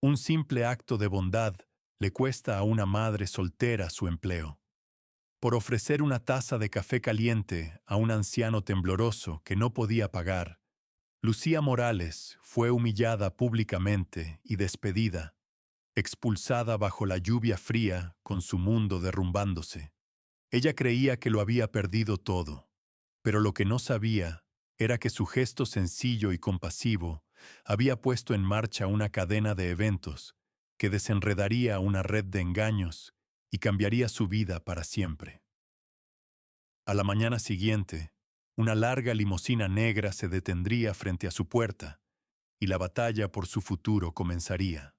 Un simple acto de bondad le cuesta a una madre soltera su empleo. Por ofrecer una taza de café caliente a un anciano tembloroso que no podía pagar, Lucía Morales fue humillada públicamente y despedida, expulsada bajo la lluvia fría con su mundo derrumbándose. Ella creía que lo había perdido todo, pero lo que no sabía era que su gesto sencillo y compasivo había puesto en marcha una cadena de eventos que desenredaría una red de engaños y cambiaría su vida para siempre. A la mañana siguiente, una larga limusina negra se detendría frente a su puerta y la batalla por su futuro comenzaría.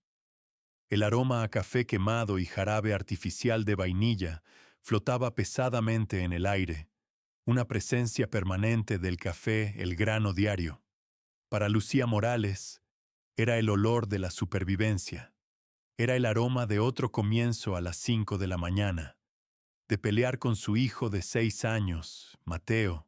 El aroma a café quemado y jarabe artificial de vainilla flotaba pesadamente en el aire, una presencia permanente del café, el grano diario. Para Lucía Morales, era el olor de la supervivencia, era el aroma de otro comienzo a las 5 de la mañana, de pelear con su hijo de 6 años, Mateo,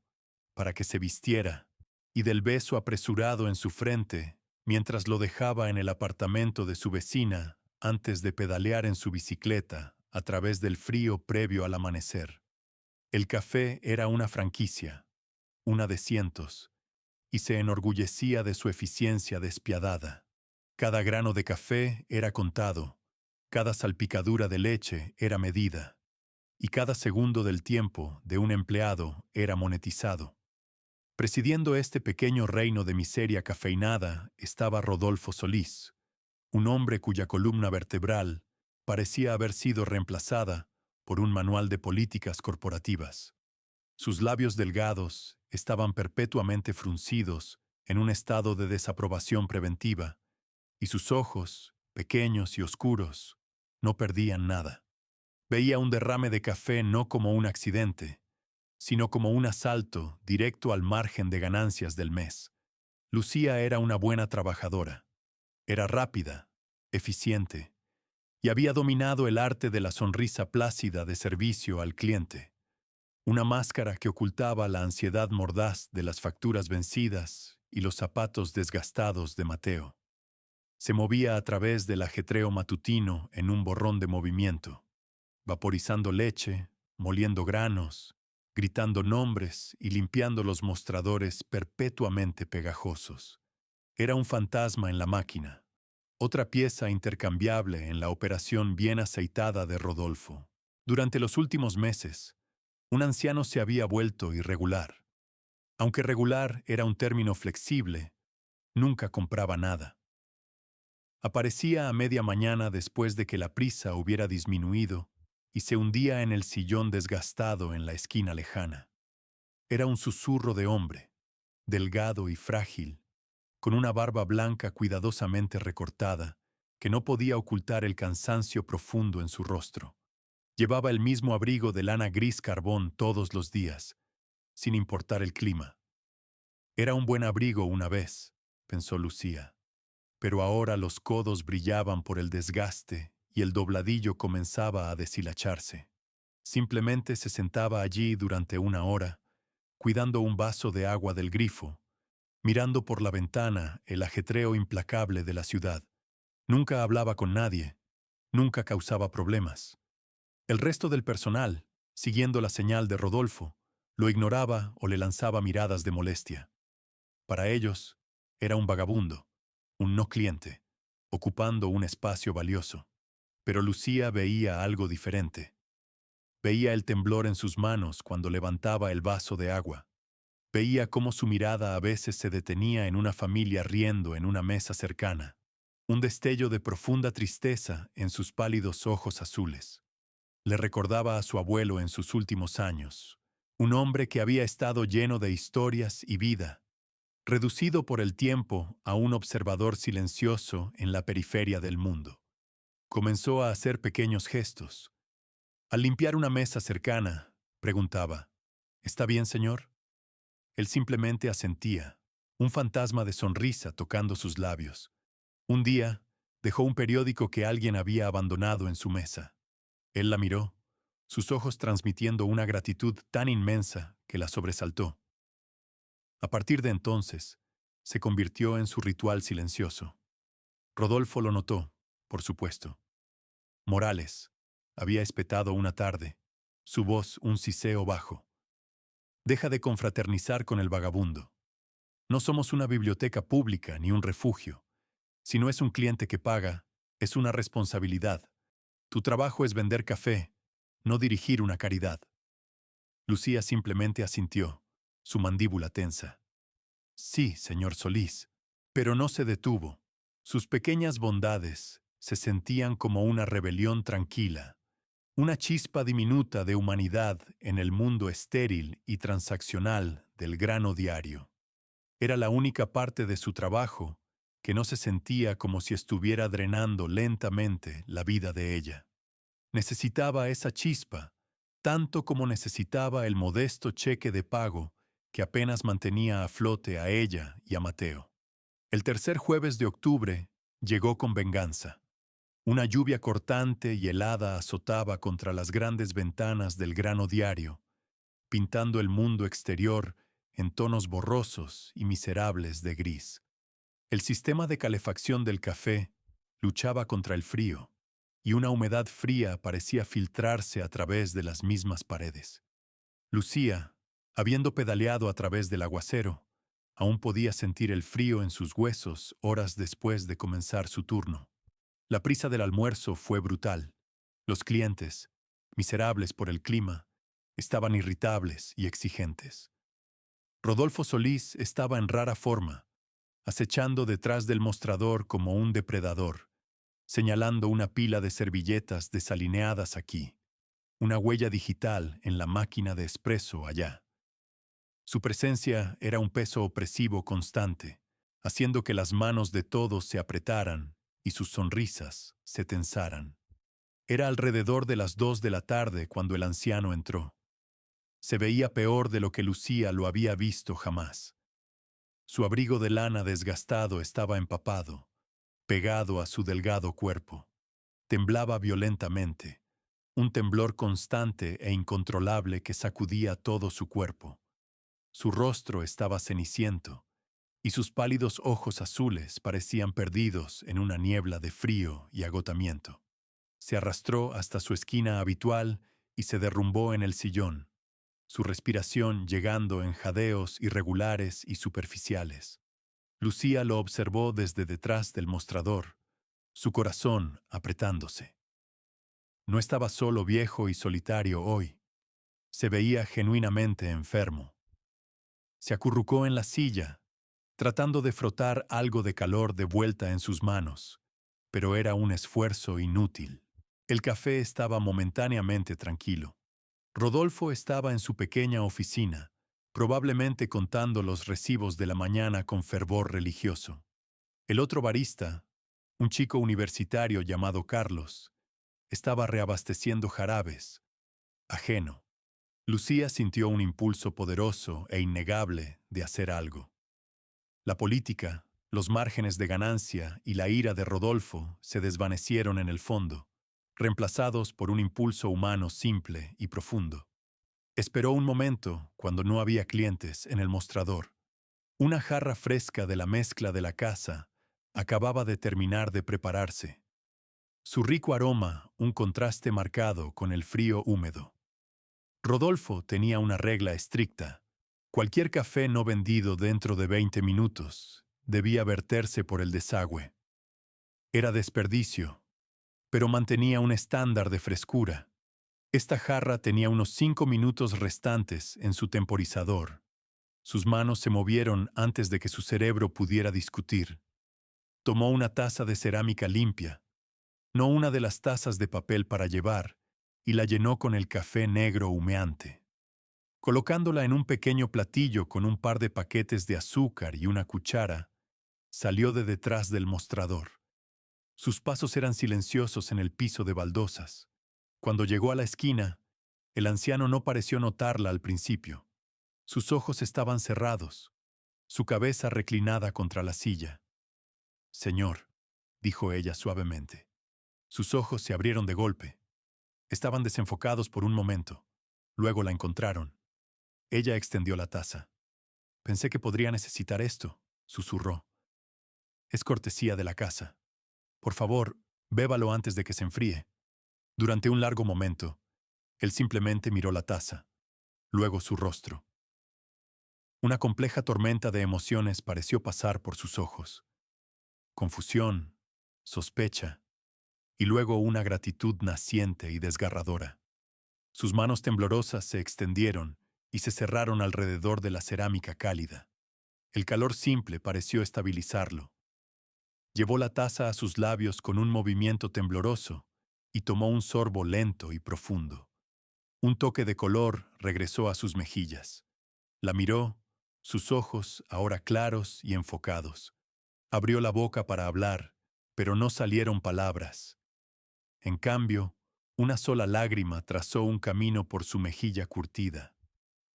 para que se vistiera, y del beso apresurado en su frente mientras lo dejaba en el apartamento de su vecina antes de pedalear en su bicicleta a través del frío previo al amanecer. El café era una franquicia, una de cientos, y se enorgullecía de su eficiencia despiadada. Cada grano de café era contado, cada salpicadura de leche era medida, y cada segundo del tiempo de un empleado era monetizado. Presidiendo este pequeño reino de miseria cafeinada estaba Rodolfo Solís, un hombre cuya columna vertebral parecía haber sido reemplazada por un manual de políticas corporativas. Sus labios delgados estaban perpetuamente fruncidos en un estado de desaprobación preventiva, y sus ojos, pequeños y oscuros, no perdían nada. Veía un derrame de café no como un accidente, sino como un asalto directo al margen de ganancias del mes. Lucía era una buena trabajadora. Era rápida, eficiente, y había dominado el arte de la sonrisa plácida de servicio al cliente, una máscara que ocultaba la ansiedad mordaz de las facturas vencidas y los zapatos desgastados de Mateo. Se movía a través del ajetreo matutino en un borrón de movimiento, vaporizando leche, moliendo granos, gritando nombres y limpiando los mostradores perpetuamente pegajosos. Era un fantasma en la máquina, otra pieza intercambiable en la operación bien aceitada de Rodolfo. Durante los últimos meses, un anciano se había vuelto irregular. Aunque regular era un término flexible, nunca compraba nada. Aparecía a media mañana después de que la prisa hubiera disminuido y se hundía en el sillón desgastado en la esquina lejana. Era un susurro de hombre, delgado y frágil, con una barba blanca cuidadosamente recortada, que no podía ocultar el cansancio profundo en su rostro. Llevaba el mismo abrigo de lana gris carbón todos los días, sin importar el clima. Era un buen abrigo una vez, pensó Lucía, pero ahora los codos brillaban por el desgaste y el dobladillo comenzaba a deshilacharse. Simplemente se sentaba allí durante una hora, cuidando un vaso de agua del grifo, mirando por la ventana el ajetreo implacable de la ciudad. Nunca hablaba con nadie, nunca causaba problemas. El resto del personal, siguiendo la señal de Rodolfo, lo ignoraba o le lanzaba miradas de molestia. Para ellos, era un vagabundo, un no cliente, ocupando un espacio valioso. Pero Lucía veía algo diferente. Veía el temblor en sus manos cuando levantaba el vaso de agua. Veía cómo su mirada a veces se detenía en una familia riendo en una mesa cercana. Un destello de profunda tristeza en sus pálidos ojos azules. Le recordaba a su abuelo en sus últimos años, un hombre que había estado lleno de historias y vida, reducido por el tiempo a un observador silencioso en la periferia del mundo. Comenzó a hacer pequeños gestos. Al limpiar una mesa cercana, preguntaba, ¿está bien, señor? Él simplemente asentía, un fantasma de sonrisa tocando sus labios. Un día, dejó un periódico que alguien había abandonado en su mesa. Él la miró, sus ojos transmitiendo una gratitud tan inmensa que la sobresaltó. A partir de entonces, se convirtió en su ritual silencioso. Rodolfo lo notó. por supuesto. Morales había espetado una tarde, su voz un siseo bajo. Deja de confraternizar con el vagabundo. No somos una biblioteca pública ni un refugio. Si no es un cliente que paga, es una responsabilidad. Tu trabajo es vender café, no dirigir una caridad. Lucía simplemente asintió, su mandíbula tensa. Sí, señor Solís, pero no se detuvo. Sus pequeñas bondades se sentían como una rebelión tranquila, una chispa diminuta de humanidad en el mundo estéril y transaccional del grano diario. Era la única parte de su trabajo que no se sentía como si estuviera drenando lentamente la vida de ella. Necesitaba esa chispa, tanto como necesitaba el modesto cheque de pago que apenas mantenía a flote a ella y a Mateo. El tercer jueves de octubre llegó con venganza. Una lluvia cortante y helada azotaba contra las grandes ventanas del grano diario, pintando el mundo exterior en tonos borrosos y miserables de gris. El sistema de calefacción del café luchaba contra el frío, y una humedad fría parecía filtrarse a través de las mismas paredes. Lucía, habiendo pedaleado a través del aguacero, aún podía sentir el frío en sus huesos horas después de comenzar su turno. La prisa del almuerzo fue brutal. Los clientes, miserables por el clima, estaban irritables y exigentes. Rodolfo Solís estaba en rara forma, acechando detrás del mostrador como un depredador, señalando una pila de servilletas desalineadas aquí, una huella digital en la máquina de espresso allá. Su presencia era un peso opresivo constante, haciendo que las manos de todos se apretaran y sus sonrisas se tensaran. Era alrededor de las 2 de la tarde cuando el anciano entró. Se veía peor de lo que Lucía lo había visto jamás. Su abrigo de lana desgastado estaba empapado, pegado a su delgado cuerpo. Temblaba violentamente, un temblor constante e incontrolable que sacudía todo su cuerpo. Su rostro estaba ceniciento, y sus pálidos ojos azules parecían perdidos en una niebla de frío y agotamiento. Se arrastró hasta su esquina habitual y se derrumbó en el sillón, su respiración llegando en jadeos irregulares y superficiales. Lucía lo observó desde detrás del mostrador, su corazón apretándose. No estaba solo viejo y solitario hoy. Se veía genuinamente enfermo. Se acurrucó en la silla, tratando de frotar algo de calor de vuelta en sus manos, pero era un esfuerzo inútil. El café estaba momentáneamente tranquilo. Rodolfo estaba en su pequeña oficina, probablemente contando los recibos de la mañana con fervor religioso. El otro barista, un chico universitario llamado Carlos, estaba reabasteciendo jarabes, ajeno. Lucía sintió un impulso poderoso e innegable de hacer algo. La política, los márgenes de ganancia y la ira de Rodolfo se desvanecieron en el fondo, reemplazados por un impulso humano simple y profundo. Esperó un momento cuando no había clientes en el mostrador. Una jarra fresca de la mezcla de la casa acababa de terminar de prepararse. Su rico aroma, un contraste marcado con el frío húmedo. Rodolfo tenía una regla estricta. Cualquier café no vendido dentro de 20 minutos debía verterse por el desagüe. Era desperdicio, pero mantenía un estándar de frescura. Esta jarra tenía unos 5 minutos restantes en su temporizador. Sus manos se movieron antes de que su cerebro pudiera discutir. Tomó una taza de cerámica limpia, no una de las tazas de papel para llevar, y la llenó con el café negro humeante. Colocándola en un pequeño platillo con un par de paquetes de azúcar y una cuchara, salió de detrás del mostrador. Sus pasos eran silenciosos en el piso de baldosas. Cuando llegó a la esquina, el anciano no pareció notarla al principio. Sus ojos estaban cerrados, su cabeza reclinada contra la silla. «Señor», dijo ella suavemente. Sus ojos se abrieron de golpe. Estaban desenfocados por un momento. Luego la encontraron. Ella extendió la taza. «Pensé que podría necesitar esto», susurró. «Es cortesía de la casa. Por favor, Bébalo antes de que se enfríe. Durante un largo momento, él simplemente miró la taza, luego su rostro. Una compleja tormenta de emociones pareció pasar por sus ojos. Confusión, sospecha, y luego una gratitud naciente y desgarradora. Sus manos temblorosas se extendieron y se cerraron alrededor de la cerámica cálida. El calor simple pareció estabilizarlo. Llevó la taza a sus labios con un movimiento tembloroso y tomó un sorbo lento y profundo. Un toque de color regresó a sus mejillas. La miró, sus ojos ahora claros y enfocados. Abrió la boca para hablar, pero no salieron palabras. En cambio, una sola lágrima trazó un camino por su mejilla curtida.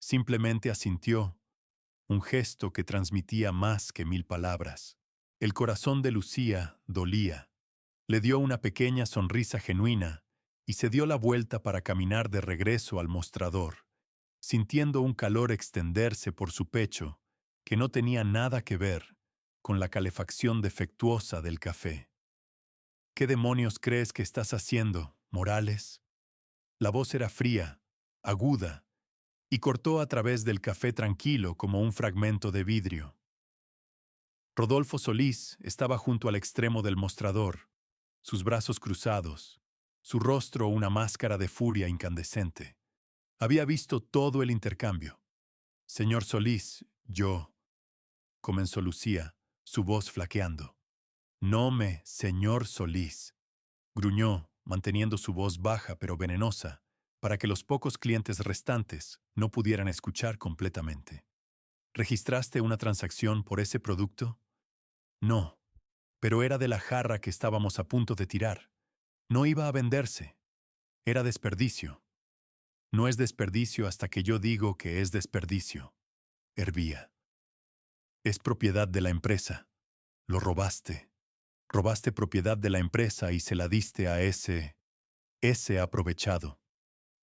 Simplemente asintió, un gesto que transmitía más que 1000 palabras. El corazón de Lucía dolía. Le dio una pequeña sonrisa genuina y se dio la vuelta para caminar de regreso al mostrador, sintiendo un calor extenderse por su pecho que no tenía nada que ver con la calefacción defectuosa del café. ¿Qué demonios crees que estás haciendo, Morales? La voz era fría, aguda, y cortó a través del café tranquilo como un fragmento de vidrio. Rodolfo Solís estaba junto al extremo del mostrador, sus brazos cruzados, su rostro una máscara de furia incandescente. Había visto todo el intercambio. Señor Solís, comenzó Lucía, su voz flaqueando. Señor Solís, gruñó, manteniendo su voz baja pero venenosa, para que los pocos clientes restantes no pudieran escuchar completamente. ¿Registraste una transacción por ese producto? No, pero era de la jarra que estábamos a punto de tirar. No iba a venderse. Era desperdicio. No es desperdicio hasta que yo digo que es desperdicio. Hervía. Es propiedad de la empresa. Lo robaste. Robaste propiedad de la empresa y se la diste a ese aprovechado.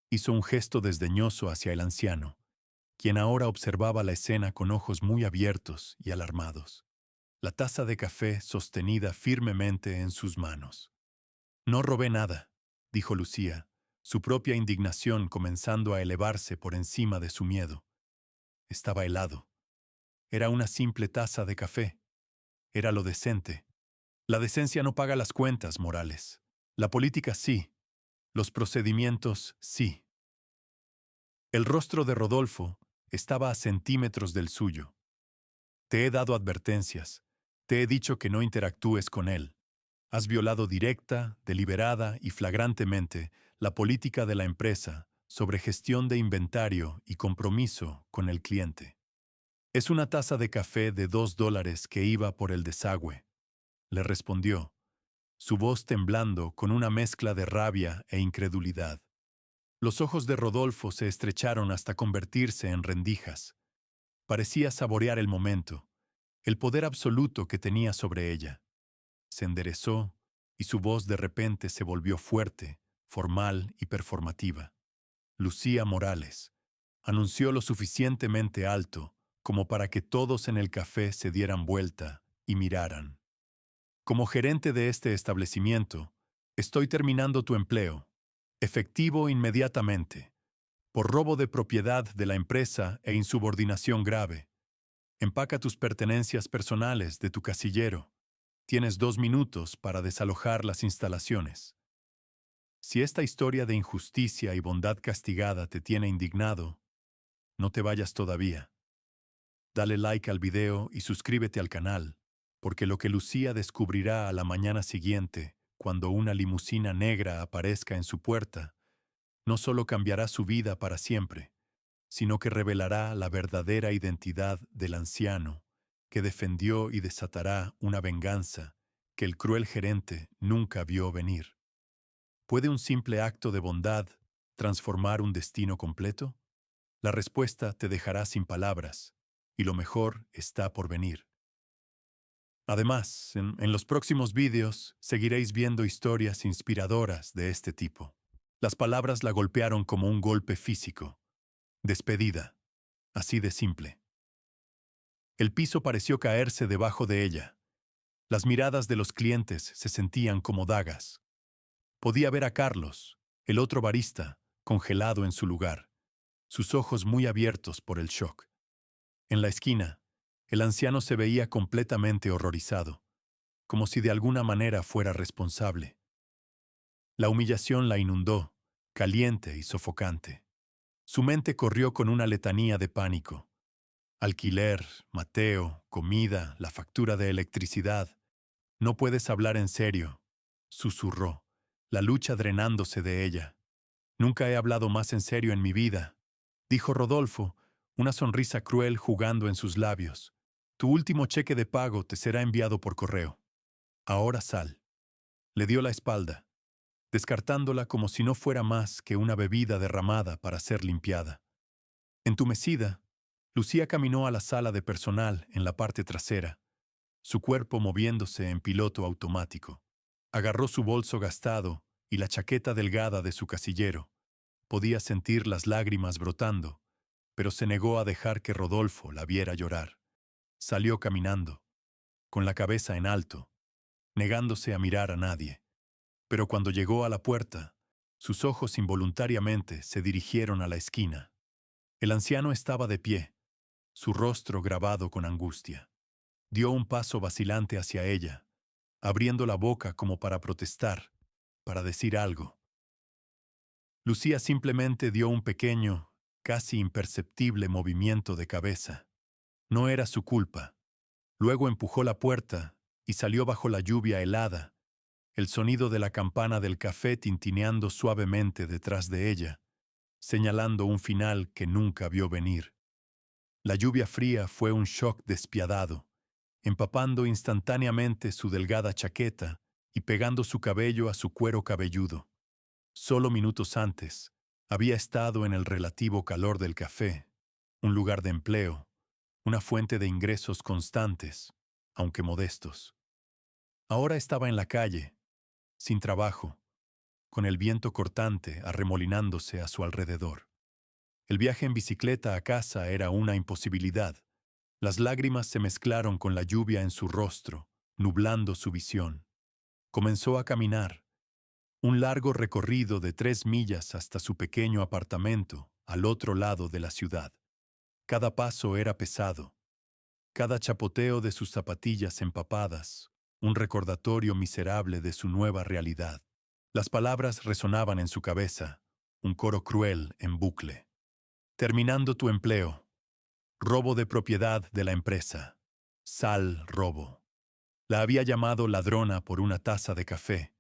Hizo un gesto desdeñoso hacia el anciano, quien ahora observaba la escena con ojos muy abiertos y alarmados, la taza de café sostenida firmemente en sus manos. No robé nada, dijo Lucía, su propia indignación comenzando a elevarse por encima de su miedo. Estaba helado. Era una simple taza de café. Era lo decente. La decencia no paga las cuentas, Morales. La política sí. Los procedimientos sí. El rostro de Rodolfo estaba a centímetros del suyo. Te he dado advertencias. Te he dicho que no interactúes con él. Has violado directa, deliberada y flagrantemente la política de la empresa sobre gestión de inventario y compromiso con el cliente. Es una taza de café de $2 que iba por el desagüe, le respondió, su voz temblando con una mezcla de rabia e incredulidad. Los ojos de Rodolfo se estrecharon hasta convertirse en rendijas. Parecía saborear el momento, el poder absoluto que tenía sobre ella. Se enderezó y su voz de repente se volvió fuerte, formal y performativa. Lucía Morales anunció lo suficientemente alto como para que todos en el café se dieran vuelta y miraran. Como gerente de este establecimiento, estoy terminando tu empleo, efectivo inmediatamente, por robo de propiedad de la empresa e insubordinación grave. Empaca tus pertenencias personales de tu casillero. Tienes 2 minutos para desalojar las instalaciones. Si esta historia de injusticia y bondad castigada te tiene indignado, no te vayas todavía. Dale like al video y suscríbete al canal, porque lo que Lucía descubrirá a la mañana siguiente, cuando una limusina negra aparezca en su puerta, no solo cambiará su vida para siempre, sino que revelará la verdadera identidad del anciano, que defendió y desatará una venganza que el cruel gerente nunca vio venir. ¿Puede un simple acto de bondad transformar un destino completo? La respuesta te dejará sin palabras, y lo mejor está por venir. Además, en los próximos vídeos seguiréis viendo historias inspiradoras de este tipo. Las palabras la golpearon como un golpe físico. Despedida. Así de simple. El piso pareció caerse debajo de ella. Las miradas de los clientes se sentían como dagas. Podía ver a Carlos, el otro barista, congelado en su lugar, sus ojos muy abiertos por el shock. En la esquina, el anciano se veía completamente horrorizado, como si de alguna manera fuera responsable. La humillación la inundó, caliente y sofocante. Su mente corrió con una letanía de pánico. Alquiler, Mateo, comida, la factura de electricidad. No puedes hablar en serio, susurró, la lucha drenándose de ella. Nunca he hablado más en serio en mi vida, dijo Rodolfo, una sonrisa cruel jugando en sus labios. Tu último cheque de pago te será enviado por correo. Ahora sal. Le dio la espalda, descartándola como si no fuera más que una bebida derramada para ser limpiada. Entumecida, Lucía caminó a la sala de personal en la parte trasera, su cuerpo moviéndose en piloto automático. Agarró su bolso gastado y la chaqueta delgada de su casillero. Podía sentir las lágrimas brotando, pero se negó a dejar que Rodolfo la viera llorar. Salió caminando, con la cabeza en alto, negándose a mirar a nadie. Pero cuando llegó a la puerta, sus ojos involuntariamente se dirigieron a la esquina. El anciano estaba de pie, su rostro grabado con angustia. Dio un paso vacilante hacia ella, abriendo la boca como para protestar, para decir algo. Lucía simplemente dio un pequeño, casi imperceptible movimiento de cabeza. No era su culpa. Luego empujó la puerta y salió bajo la lluvia helada, el sonido de la campana del café tintineando suavemente detrás de ella, señalando un final que nunca vio venir. La lluvia fría fue un shock despiadado, empapando instantáneamente su delgada chaqueta y pegando su cabello a su cuero cabelludo. Solo minutos antes, había estado en el relativo calor del café, un lugar de empleo, una fuente de ingresos constantes, aunque modestos. Ahora estaba en la calle, sin trabajo, con el viento cortante arremolinándose a su alrededor. El viaje en bicicleta a casa era una imposibilidad. Las lágrimas se mezclaron con la lluvia en su rostro, nublando su visión. Comenzó a caminar, un largo recorrido de 3 millas hasta su pequeño apartamento, al otro lado de la ciudad. Cada paso era pesado, cada chapoteo de sus zapatillas empapadas, un recordatorio miserable de su nueva realidad. Las palabras resonaban en su cabeza, un coro cruel en bucle. Terminando tu empleo. Robo de propiedad de la empresa. Sal robo. La había llamado ladrona por una taza de café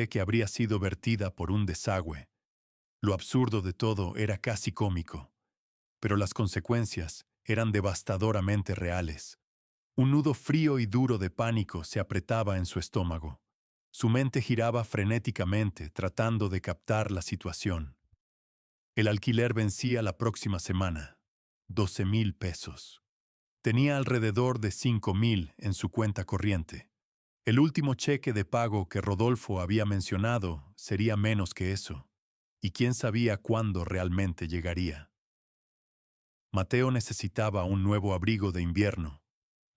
que habría sido vertida por un desagüe. Lo absurdo de todo era casi cómico, pero las consecuencias eran devastadoramente reales. Un nudo frío y duro de pánico se apretaba en su estómago. Su mente giraba frenéticamente tratando de captar la situación. El alquiler vencía la próxima semana. 12,000 pesos. Tenía alrededor de 5,000 en su cuenta corriente. El último cheque de pago que Rodolfo había mencionado sería menos que eso. Y quién sabía cuándo realmente llegaría. Mateo necesitaba un nuevo abrigo de invierno.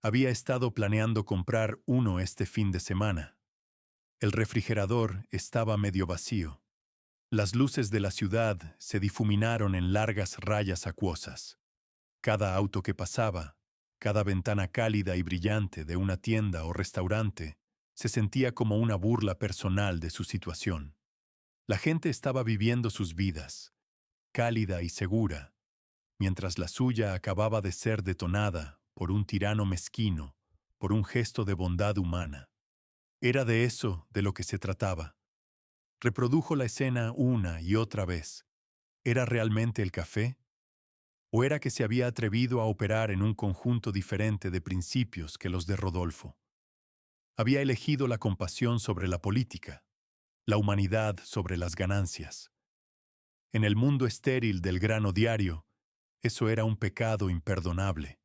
Había estado planeando comprar uno este fin de semana. El refrigerador estaba medio vacío. Las luces de la ciudad se difuminaron en largas rayas acuosas. Cada auto que pasaba, cada ventana cálida y brillante de una tienda o restaurante, se sentía como una burla personal de su situación. La gente estaba viviendo sus vidas, cálida y segura, mientras la suya acababa de ser detonada por un tirano mezquino, por un gesto de bondad humana. Era de eso de lo que se trataba. Reprodujo la escena una y otra vez. ¿Era realmente el café? ¿O era que se había atrevido a operar en un conjunto diferente de principios que los de Rodolfo? Había elegido la compasión sobre la política, la humanidad sobre las ganancias. En el mundo estéril del grano diario, eso era un pecado imperdonable.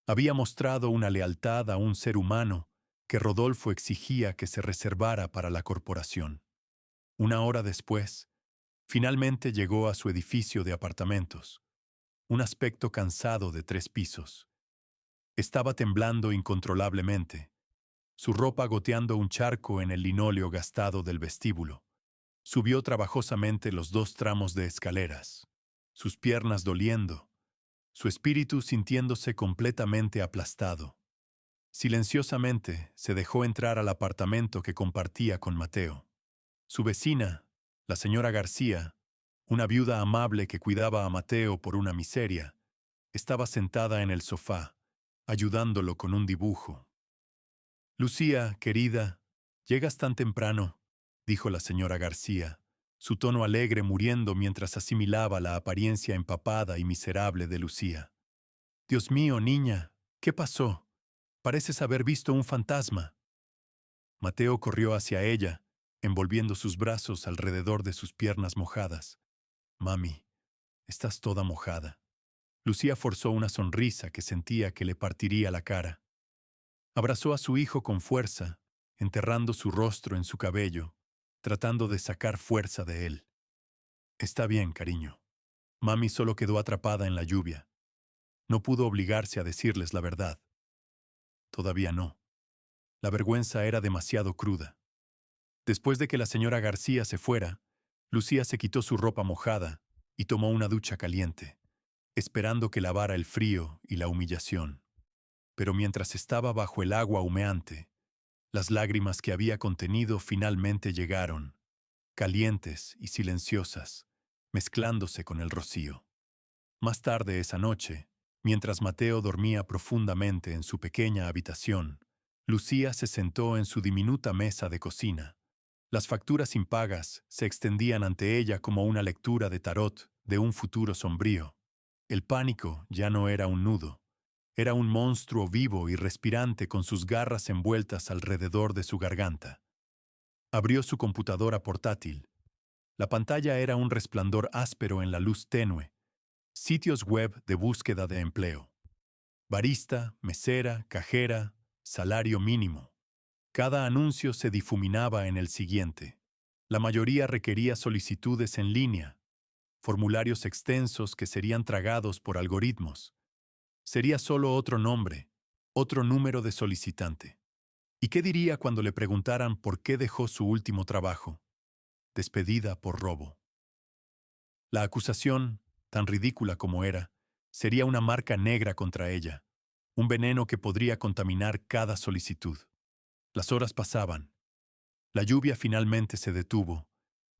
Había mostrado una lealtad a un ser humano que Rodolfo exigía que se reservara para la corporación. Una hora después, finalmente llegó a su edificio de apartamentos, un aspecto cansado de 3 pisos. Estaba temblando incontrolablemente. su ropa goteando un charco en el linóleo gastado del vestíbulo. Subió trabajosamente los 2 tramos de escaleras, sus piernas doliendo, su espíritu sintiéndose completamente aplastado. Silenciosamente se dejó entrar al apartamento que compartía con Mateo. Su vecina, la señora García, una viuda amable que cuidaba a Mateo por una miseria, estaba sentada en el sofá, ayudándolo con un dibujo. «Lucía, querida, ¿llegas tan temprano?», dijo la señora García, su tono alegre muriendo mientras asimilaba la apariencia empapada y miserable de Lucía. «Dios mío, niña, ¿qué pasó? Pareces haber visto un fantasma». Mateo corrió hacia ella, envolviendo sus brazos alrededor de sus piernas mojadas. «Mami, estás toda mojada». Lucía forzó una sonrisa que sentía que le partiría la cara. Abrazó a su hijo con fuerza, enterrando su rostro en su cabello, tratando de sacar fuerza de él. «Está bien, cariño». Mami solo quedó atrapada en la lluvia. No pudo obligarse a decirles la verdad. Todavía no. La vergüenza era demasiado cruda. Después de que la señora García se fuera, Lucía se quitó su ropa mojada y tomó una ducha caliente, esperando que lavara el frío y la humillación. Pero mientras estaba bajo el agua humeante, las lágrimas que había contenido finalmente llegaron, calientes y silenciosas, mezclándose con el rocío. Más tarde esa noche, mientras Mateo dormía profundamente en su pequeña habitación, Lucía se sentó en su diminuta mesa de cocina. Las facturas impagas se extendían ante ella como una lectura de tarot de un futuro sombrío. El pánico ya no era un nudo. Era un monstruo vivo y respirante con sus garras envueltas alrededor de su garganta. Abrió su computadora portátil. La pantalla era un resplandor áspero en la luz tenue. Sitios web de búsqueda de empleo. Barista, mesera, cajera, salario mínimo. Cada anuncio se difuminaba en el siguiente. La mayoría requería solicitudes en línea, formularios extensos que serían tragados por algoritmos. Sería solo otro nombre, otro número de solicitante. ¿Y qué diría cuando le preguntaran por qué dejó su último trabajo? Despedida por robo. La acusación, tan ridícula como era, sería una marca negra contra ella, un veneno que podría contaminar cada solicitud. Las horas pasaban. La lluvia finalmente se detuvo,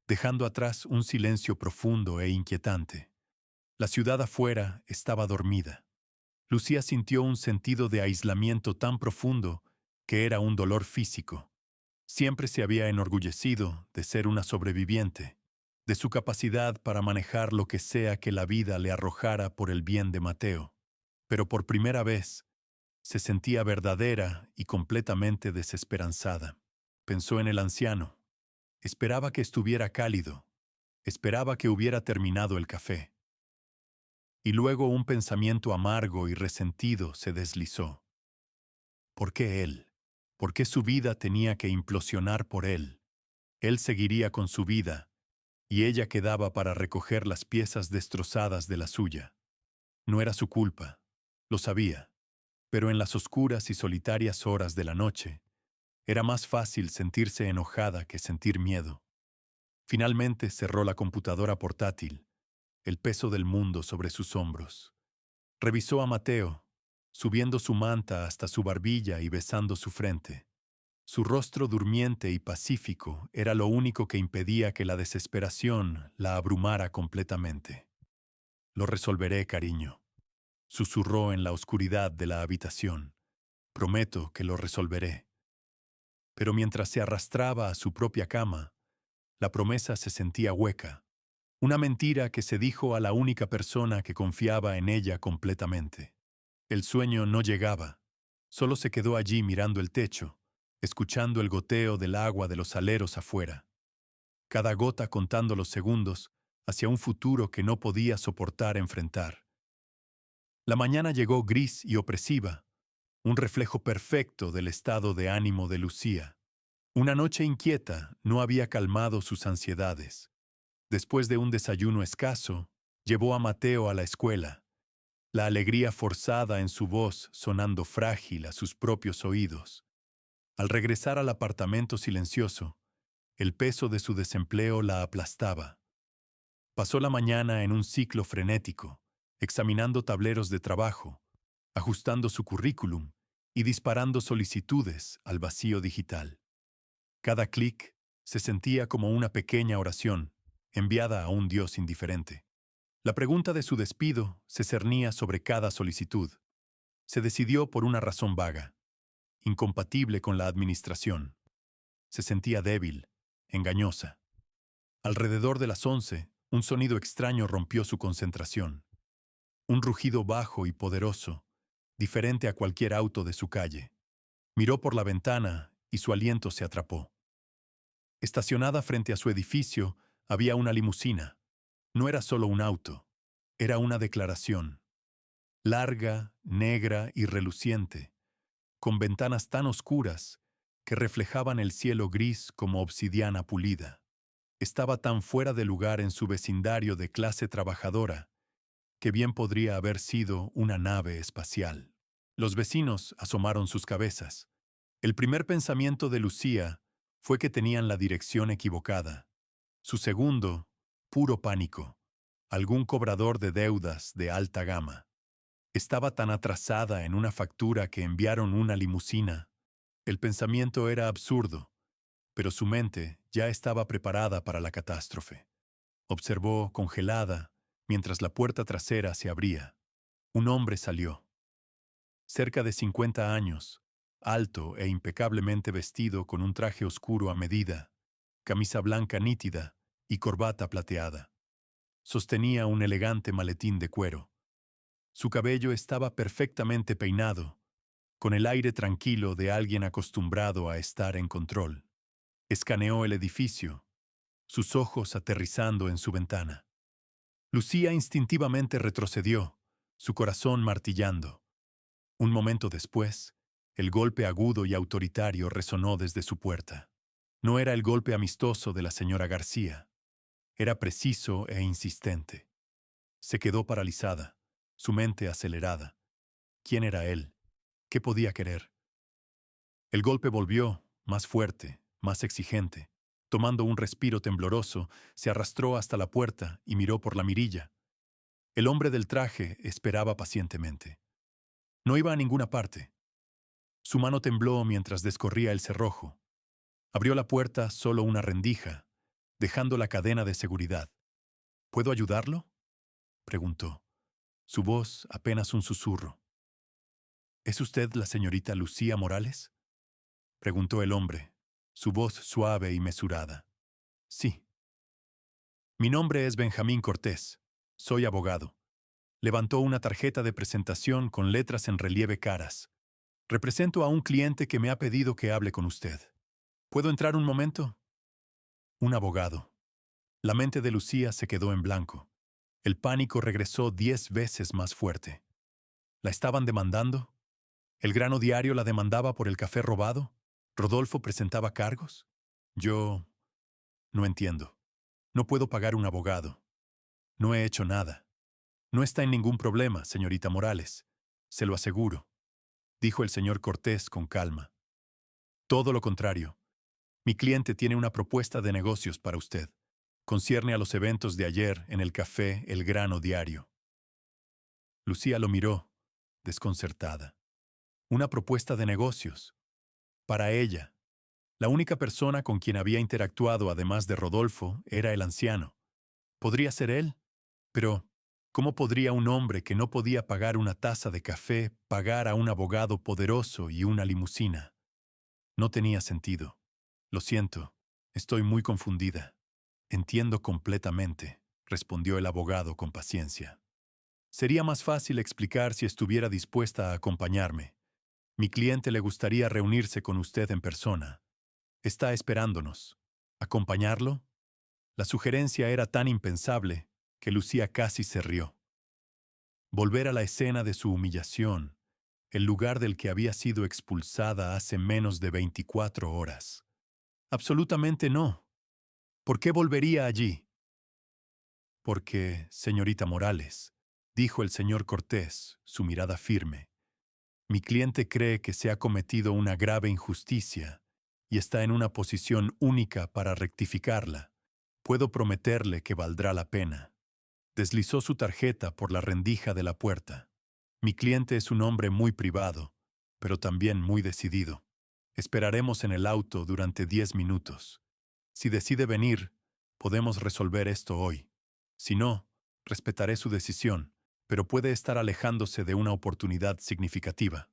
dejando atrás un silencio profundo e inquietante. La ciudad afuera estaba dormida. Lucía sintió un sentido de aislamiento tan profundo que era un dolor físico. Siempre se había enorgullecido de ser una sobreviviente, de su capacidad para manejar lo que sea que la vida le arrojara por el bien de Mateo. Pero por primera vez, se sentía verdadera y completamente desesperanzada. Pensó en el anciano. Esperaba que estuviera cálido. Esperaba que hubiera terminado el café. Y luego un pensamiento amargo y resentido se deslizó. ¿Por qué él? ¿Por qué su vida tenía que implosionar por él? Él seguiría con su vida, y ella quedaba para recoger las piezas destrozadas de la suya. No era su culpa, lo sabía, pero en las oscuras y solitarias horas de la noche, era más fácil sentirse enojada que sentir miedo. Finalmente cerró la computadora portátil, el peso del mundo sobre sus hombros. Revisó a Mateo, subiendo su manta hasta su barbilla y besando su frente. Su rostro durmiente y pacífico era lo único que impedía que la desesperación la abrumara completamente. «Lo resolveré, cariño», susurró en la oscuridad de la habitación. «Prometo que lo resolveré». Pero mientras se arrastraba a su propia cama, la promesa se sentía hueca, una mentira que se dijo a la única persona que confiaba en ella completamente. El sueño no llegaba, solo se quedó allí mirando el techo, escuchando el goteo del agua de los aleros afuera, cada gota contando los segundos hacia un futuro que no podía soportar enfrentar. La mañana llegó gris y opresiva, un reflejo perfecto del estado de ánimo de Lucía. Una noche inquieta no había calmado sus ansiedades. Después de un desayuno escaso, llevó a Mateo a la escuela, la alegría forzada en su voz sonando frágil a sus propios oídos. Al regresar al apartamento silencioso, el peso de su desempleo la aplastaba. Pasó la mañana en un ciclo frenético, examinando tableros de trabajo, ajustando su currículum y disparando solicitudes al vacío digital. Cada clic se sentía como una pequeña oración enviada a un Dios indiferente. La pregunta de su despido se cernía sobre cada solicitud. Se decidió por una razón vaga, incompatible con la administración. Se sentía débil, engañosa. Alrededor de las 11, un sonido extraño rompió su concentración. Un rugido bajo y poderoso, diferente a cualquier auto de su calle. Miró por la ventana y su aliento se atrapó. Estacionada frente a su edificio había una limusina. No era solo un auto, era una declaración. Larga, negra y reluciente, con ventanas tan oscuras que reflejaban el cielo gris como obsidiana pulida. Estaba tan fuera de lugar en su vecindario de clase trabajadora que bien podría haber sido una nave espacial. Los vecinos asomaron sus cabezas. El primer pensamiento de Lucía fue que tenían la dirección equivocada. Su segundo, puro pánico. Algún cobrador de deudas de alta gama. Estaba tan atrasada en una factura que enviaron una limusina. El pensamiento era absurdo, pero su mente ya estaba preparada para la catástrofe. Observó, congelada, mientras la puerta trasera se abría. Un hombre salió. Cerca de 50 años, alto e impecablemente vestido con un traje oscuro a medida, camisa blanca nítida y corbata plateada. Sostenía un elegante maletín de cuero. Su cabello estaba perfectamente peinado, con el aire tranquilo de alguien acostumbrado a estar en control. Escaneó el edificio, sus ojos aterrizando en su ventana. Lucía instintivamente retrocedió, su corazón martillando. Un momento después, el golpe agudo y autoritario resonó desde su puerta. No era el golpe amistoso de la señora García. Era preciso e insistente. Se quedó paralizada, su mente acelerada. ¿Quién era él? ¿Qué podía querer? El golpe volvió, más fuerte, más exigente. Tomando un respiro tembloroso, se arrastró hasta la puerta y miró por la mirilla. El hombre del traje esperaba pacientemente. No iba a ninguna parte. Su mano tembló mientras descorría el cerrojo. Abrió la puerta solo una rendija, dejando la cadena de seguridad. ¿Puedo ayudarlo?, preguntó. Su voz apenas un susurro. ¿Es usted la señorita Lucía Morales?, preguntó el hombre, su voz suave y mesurada. Sí. Mi nombre es Benjamín Cortés. Soy abogado. Levantó una tarjeta de presentación con letras en relieve caras. Represento a un cliente que me ha pedido que hable con usted. ¿Puedo entrar un momento? Un abogado. La mente de Lucía se quedó en blanco. El pánico regresó 10 veces más fuerte. ¿La estaban demandando? ¿El grano diario la demandaba por el café robado? ¿Rodolfo presentaba cargos? Yo no entiendo. No puedo pagar un abogado. No he hecho nada. No está en ningún problema, señorita Morales. Se lo aseguro, dijo el señor Cortés con calma. Todo lo contrario. Mi cliente tiene una propuesta de negocios para usted. Concierne a los eventos de ayer en el café El Grano Diario. Lucía lo miró, desconcertada. Una propuesta de negocios. Para ella. La única persona con quien había interactuado además de Rodolfo era el anciano. ¿Podría ser él? Pero, ¿cómo podría un hombre que no podía pagar una taza de café pagar a un abogado poderoso y una limusina? No tenía sentido. Lo siento, estoy muy confundida. Entiendo completamente, respondió el abogado con paciencia. Sería más fácil explicar si estuviera dispuesta a acompañarme. Mi cliente le gustaría reunirse con usted en persona. Está esperándonos. ¿Acompañarlo? La sugerencia era tan impensable que Lucía casi se rió. Volver a la escena de su humillación, el lugar del que había sido expulsada hace menos de 24 horas. Absolutamente no. ¿Por qué volvería allí? Porque, señorita Morales, dijo el señor Cortés, su mirada firme, Mi cliente cree que se ha cometido una grave injusticia y está en una posición única para rectificarla. Puedo prometerle que valdrá la pena. Deslizó su tarjeta por la rendija de la puerta. Mi cliente es un hombre muy privado, pero también muy decidido. Esperaremos en el auto durante 10 minutos. Si decide venir, podemos resolver esto hoy. Si no, respetaré su decisión, pero puede estar alejándose de una oportunidad significativa.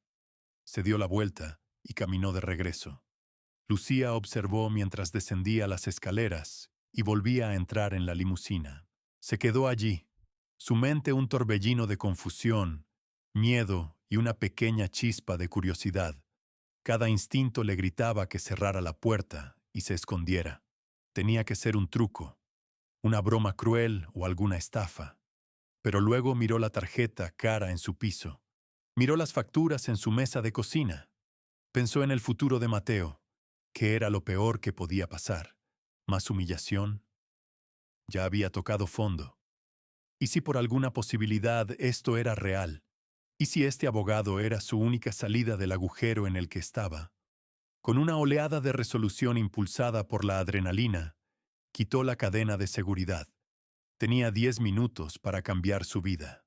Se dio la vuelta y caminó de regreso. Lucía observó mientras descendía las escaleras y volvía a entrar en la limusina. Se quedó allí, su mente un torbellino de confusión, miedo y una pequeña chispa de curiosidad. Cada instinto le gritaba que cerrara la puerta y se escondiera. Tenía que ser un truco, una broma cruel o alguna estafa. Pero luego miró la tarjeta cara en su piso. Miró las facturas en su mesa de cocina. Pensó en el futuro de Mateo, que era lo peor que podía pasar. Más humillación. Ya había tocado fondo. ¿Y si por alguna posibilidad esto era real? ¿Y si este abogado era su única salida del agujero en el que estaba? Con una oleada de resolución impulsada por la adrenalina, quitó la cadena de seguridad. Tenía 10 minutos para cambiar su vida.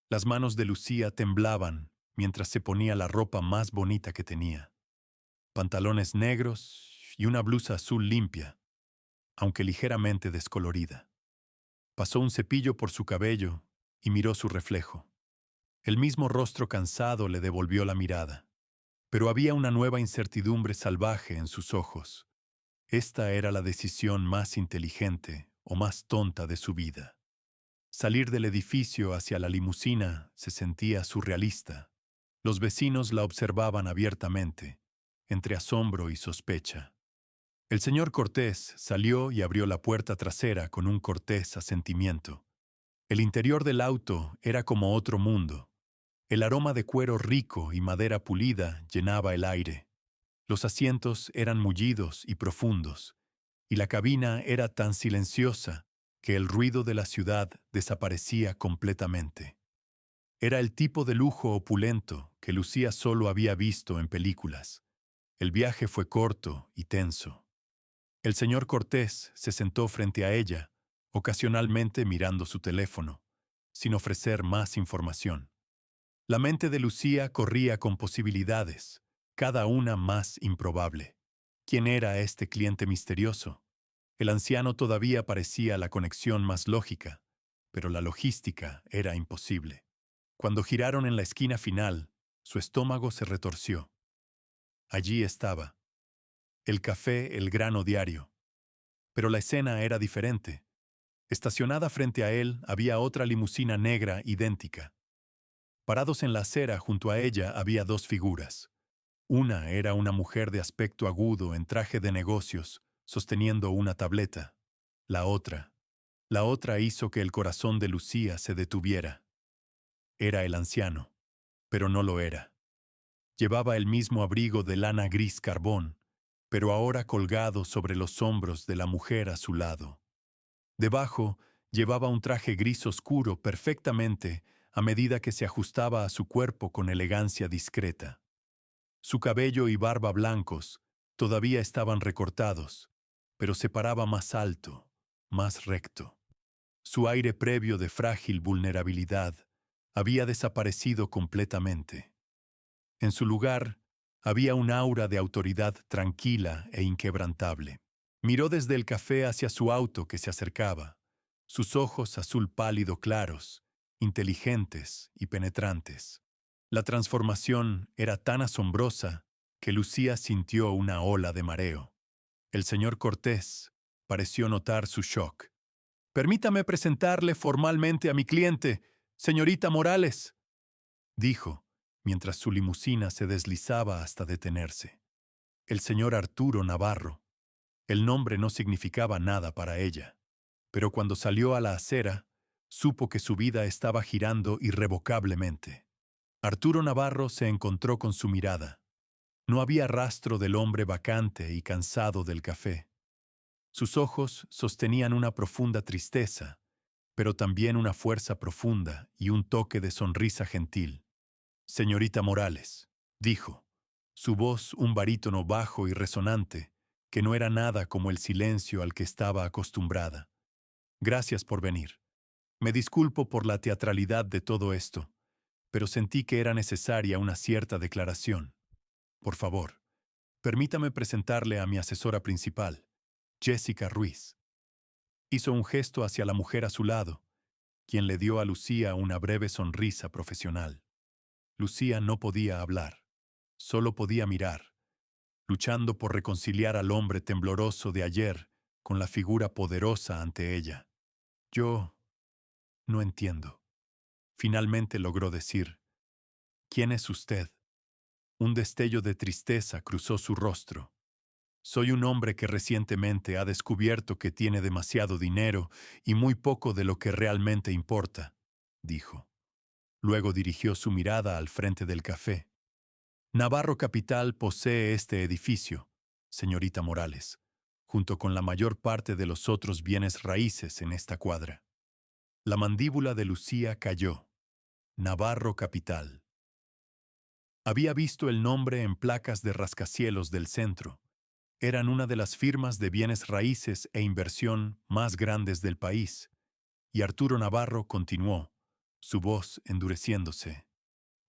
Las manos de Lucía temblaban mientras se ponía la ropa más bonita que tenía. Pantalones negros y una blusa azul limpia, aunque ligeramente descolorida. Pasó un cepillo por su cabello y miró su reflejo. El mismo rostro cansado le devolvió la mirada, pero había una nueva incertidumbre salvaje en sus ojos. Esta era la decisión más inteligente o más tonta de su vida. Salir del edificio hacia la limusina se sentía surrealista. Los vecinos la observaban abiertamente, entre asombro y sospecha. El señor Cortés salió y abrió la puerta trasera con un cortés asentimiento. El interior del auto era como otro mundo. El aroma de cuero rico y madera pulida llenaba el aire. Los asientos eran mullidos y profundos, y la cabina era tan silenciosa que el ruido de la ciudad desaparecía completamente. Era el tipo de lujo opulento que Lucía solo había visto en películas. El viaje fue corto y tenso. El señor Cortés se sentó frente a ella, ocasionalmente mirando su teléfono, sin ofrecer más información. La mente de Lucía corría con posibilidades, cada una más improbable. ¿Quién era este cliente misterioso? El anciano todavía parecía la conexión más lógica, pero la logística era imposible. Cuando giraron en la esquina final, su estómago se retorció. Allí estaba. El café El Grano Diario. Pero la escena era diferente. Estacionada frente a él había otra limusina negra idéntica. Parados en la acera junto a ella había dos figuras. Una era una mujer de aspecto agudo en traje de negocios, sosteniendo una tableta. La otra hizo que el corazón de Lucía se detuviera. Era el anciano, pero no lo era. Llevaba el mismo abrigo de lana gris carbón, pero ahora colgado sobre los hombros de la mujer a su lado. Debajo llevaba un traje gris oscuro perfectamente a medida que se ajustaba a su cuerpo con elegancia discreta. Su cabello y barba blancos todavía estaban recortados, pero se paraba más alto, más recto. Su aire previo de frágil vulnerabilidad había desaparecido completamente. En su lugar, había un aura de autoridad tranquila e inquebrantable. Miró desde el café hacia su auto que se acercaba, sus ojos azul pálido claros, inteligentes y penetrantes. La transformación era tan asombrosa que Lucía sintió una ola de mareo. El señor Cortés pareció notar su shock. «Permítame presentarle formalmente a mi cliente, señorita Morales», dijo, mientras su limusina se deslizaba hasta detenerse. El señor Arturo Navarro. El nombre no significaba nada para ella, pero cuando salió a la acera, supo que su vida estaba girando irrevocablemente. Arturo Navarro se encontró con su mirada. No había rastro del hombre vacante y cansado del café. Sus ojos sostenían una profunda tristeza, pero también una fuerza profunda y un toque de sonrisa gentil. Señorita Morales, dijo, su voz un barítono bajo y resonante, que no era nada como el silencio al que estaba acostumbrada. Gracias por venir. Me disculpo por la teatralidad de todo esto, pero sentí que era necesaria una cierta declaración. Por favor, permítame presentarle a mi asesora principal, Jessica Ruiz. Hizo un gesto hacia la mujer a su lado, quien le dio a Lucía una breve sonrisa profesional. Lucía no podía hablar, solo podía mirar, luchando por reconciliar al hombre tembloroso de ayer con la figura poderosa ante ella. Yo no entiendo. Finalmente logró decir, ¿quién es usted? Un destello de tristeza cruzó su rostro. Soy un hombre que recientemente ha descubierto que tiene demasiado dinero y muy poco de lo que realmente importa, dijo. Luego dirigió su mirada al frente del café. Navarro Capital posee este edificio, señorita Morales, junto con la mayor parte de los otros bienes raíces en esta cuadra. La mandíbula de Lucía cayó. Navarro Capital. Había visto el nombre en placas de rascacielos del centro. Eran una de las firmas de bienes raíces e inversión más grandes del país. Y Arturo Navarro continuó, su voz endureciéndose.